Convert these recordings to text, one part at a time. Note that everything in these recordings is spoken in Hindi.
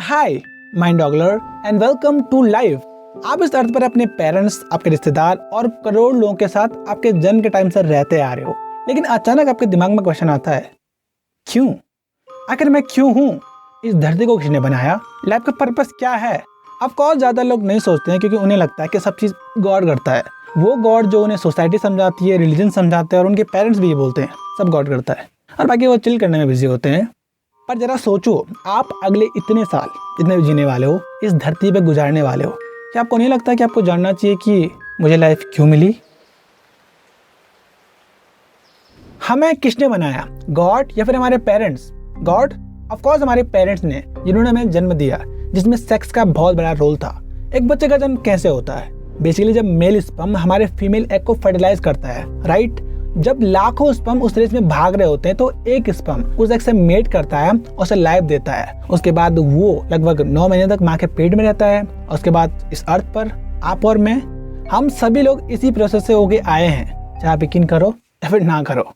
हाय माइंड डॉगलर एंड वेलकम टू लाइफ। आप इस अर्थ पर अपने पेरेंट्स, आपके रिश्तेदार और करोड़ लोगों के साथ आपके जन्म के टाइम से रहते आ रहे हो, लेकिन अचानक आपके दिमाग में क्वेश्चन आता है, क्यों? आखिर मैं क्यों हूँ? इस धरती को किसने बनाया? लाइफ का पर्पस क्या है? ऑफ कोर्स ज़्यादा लोग नहीं सोचते हैं, क्योंकि उन्हें लगता है कि सब चीज़ गॉड करता है। वो गॉड जो उन्हें सोसाइटी समझाती है, रिलीजन समझाते हैं, और उनके पेरेंट्स भी ये बोलते हैं सब गॉड करता है, और बाकी वो चिल करने में बिजी होते हैं। पर जरा सोचो, आप अगले इतने साल जितने भी जीने वाले हो, इस धरती पे गुजारने वाले हो, क्या आपको नहीं लगता कि आपको जानना चाहिए कि मुझे लाइफ क्यों मिली? हमें किसने बनाया, गॉड या फिर हमारे पेरेंट्स? गॉड ऑफ कोर्स हमारे पेरेंट्स ने, जिन्होंने हमें जन्म दिया, जिसमें सेक्स का बहुत बड़ा रोल था। एक बच्चे का जन्म कैसे होता है? बेसिकली जब मेल स्पर्म हमारे फीमेल एग को फर्टिलाइज करता है, राइट? जब लाखों स्पर्म उस रेस में भाग रहे होते हैं, तो एक स्पर्म उस एग से मेट करता है और उसे लाइफ देता है। उसके बाद वो लगभग 9 महीने तक माँ के पेट में रहता है, और उसके बाद इस अर्थ पर आप और मैं, हम सभी लोग इसी प्रोसेस से होके आए हैं, चाहे आप यकीन करो या फिर ना करो।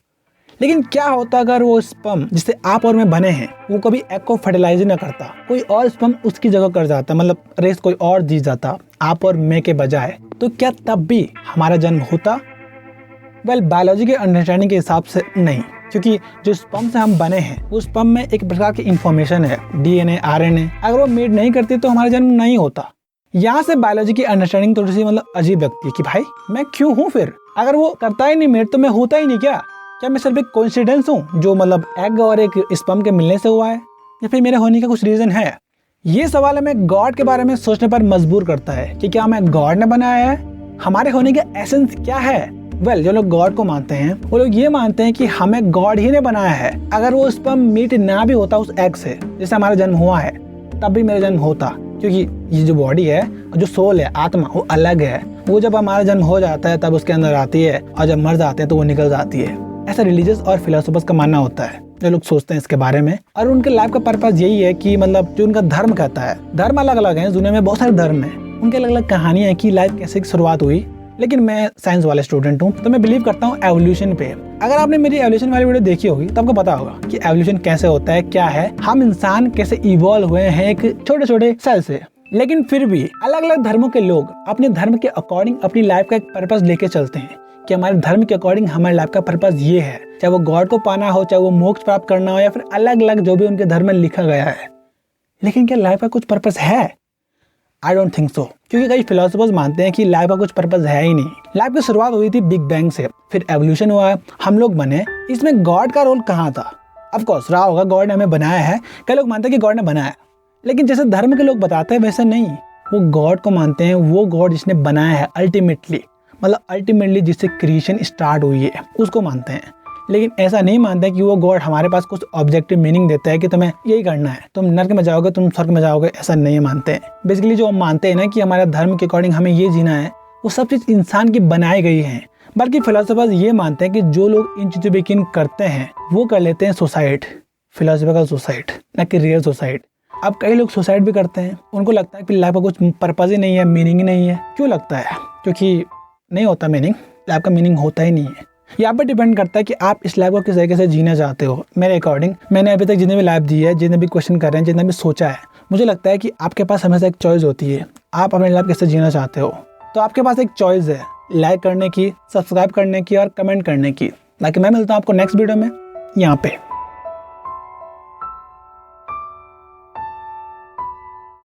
लेकिन क्या होता अगर वो स्पर्म जिससे आप और मैं बने हैं, वो कभी एग को फर्टिलाइज ना करता, कोई और स्पर्म उसकी जगह कर जाता, मतलब रेस कोई और जीत जाता आप और मैं के बजाय, तो क्या तब भी हमारा जन्म होता? वेल, बायोलॉजी के अंडरस्टैंडिंग के हिसाब से नहीं, क्योंकि जो स्पर्म से हम बने हैं, उस स्पर्म में एक प्रकार की इंफॉर्मेशन है, डीएनए, आरएनए। अगर वो मेट नहीं करती तो हमारा जन्म नहीं होता। यहाँ से बायोलॉजी की अंडरस्टैंडिंग थोड़ी सी अजीब लगती है कि भाई मैं क्यों हूँ फिर? अगर वो करता ही नहीं मेट, तो मैं होता ही नहीं क्या? क्या मैं सिर्फ एक कोइंसिडेंस हूँ जो एग और एक स्पर्म के मिलने से हुआ है, या फिर मेरे होने का कुछ रीजन है? ये सवाल हमें गॉड के बारे में सोचने पर मजबूर करता है कि क्या हमें गॉड ने बनाया है? हमारे होने का एसेंस क्या है? वेल, जो लोग गॉड को मानते हैं, वो लोग ये मानते हैं कि हमें गॉड ही ने बनाया है। अगर वो स्पर्म मीट ना भी होता उस एग से, जैसे हमारा जन्म हुआ है, तब भी मेरा जन्म होता, क्योंकि ये जो बॉडी है और जो सोल है, आत्मा, वो अलग है। वो जब हमारा जन्म हो जाता है तब उसके अंदर आती है, और जब मर जाते हैं तो वो निकल जाती है। ऐसा रिलीजियस और फिलोसोफर्स का मानना होता है, जो लोग सोचते हैं इसके बारे में। और उनके लाइफ का पर्पस यही है कि जो उनका धर्म कहता है, धर्म अलग अलग है, दुनिया में बहुत सारे धर्म है, उनके अलग अलग कहानियां है कि लाइफ कैसे शुरुआत हुई। लेकिन मैं साइंस वाले स्टूडेंट हूँ, तो मैं बिलीव करता हूँ एवोल्यूशन पे। अगर आपने मेरी एवोल्यूशन वाली वीडियो देखी होगी तो आपको पता होगा कि एवोल्यूशन कैसे होता है, क्या है, हम इंसान कैसे इवॉल्व हुए हैं एक छोटे छोटे सेल से। लेकिन फिर भी अलग अलग धर्मों के लोग अपने धर्म के अकॉर्डिंग अपनी लाइफ का एक पर्पस लेके चलते हैं कि हमारे धर्म के अकॉर्डिंग हमारी लाइफ का पर्पस ये है, चाहे वो गॉड को पाना हो, चाहे वो मोक्ष प्राप्त करना हो, या फिर अलग अलग जो भी उनके धर्म में लिखा गया है। लेकिन क्या लाइफ का कुछ पर्पस है? आई डोंट थिंक सो, क्योंकि कई फिलोसोफर्स मानते हैं कि लाइफ का कुछ पर्पस है ही नहीं। लाइफ की शुरुआत हुई थी बिग बैंग से, फिर एवोल्यूशन हुआ, हम लोग बने। इसमें गॉड का रोल कहाँ था? ऑफ कोर्स रहा होगा, गॉड ने हमें बनाया है। कई लोग मानते हैं कि गॉड ने बनाया, लेकिन जैसे धर्म के लोग बताते हैं वैसे नहीं। वो गॉड को मानते हैं, वो गॉड जिसने बनाया है अल्टीमेटली जिससे क्रिएशन स्टार्ट हुई है, उसको मानते हैं। लेकिन ऐसा नहीं मानते कि वो गॉड हमारे पास कुछ ऑब्जेक्टिव मीनिंग देता है कि तुम्हें यही करना है, तुम नर्क में जाओगे, तुम स्वर्ग में जाओगे, ऐसा नहीं मानते हैं। बेसिकली जो हम मानते हैं ना कि हमारा धर्म के अकॉर्डिंग हमें ये जीना है, वो सब चीज़ इंसान की बनाई गई है। बल्कि फिलोसोफर्स ये मानते हैं कि जो लोग इन चीज़ों पर यकीन करते हैं वो कर लेते हैं सुसाइड, फिलोसफिकल सुसाइड, ना कि रियल सुसाइड। अब कई लोग सुसाइड भी करते हैं, उनको लगता है कि लाइफ का कुछ पर्पस ही नहीं है, मीनिंग ही नहीं है। क्यों लगता है? क्योंकि नहीं होता मीनिंग, लाइफ का मीनिंग होता ही नहीं है। यहाँ पर डिपेंड करता है कि आप इस लाइफ को किस तरीके से जीना चाहते हो। मेरे अकॉर्डिंग, मैंने अभी तक जितने भी लाइफ दी है, जितने भी क्वेश्चन कर रहे हैं, जितना भी सोचा है, मुझे लगता है कि आपके पास हमेशा एक चॉइस होती है, आप अपनी लाइफ कैसे जीना चाहते हो। तो आपके पास एक चॉइस है, लाइक करने की, सब्सक्राइब करने की और कमेंट करने की। बाकी मैं मिलता हूँ आपको नेक्स्ट वीडियो में यहाँ पे।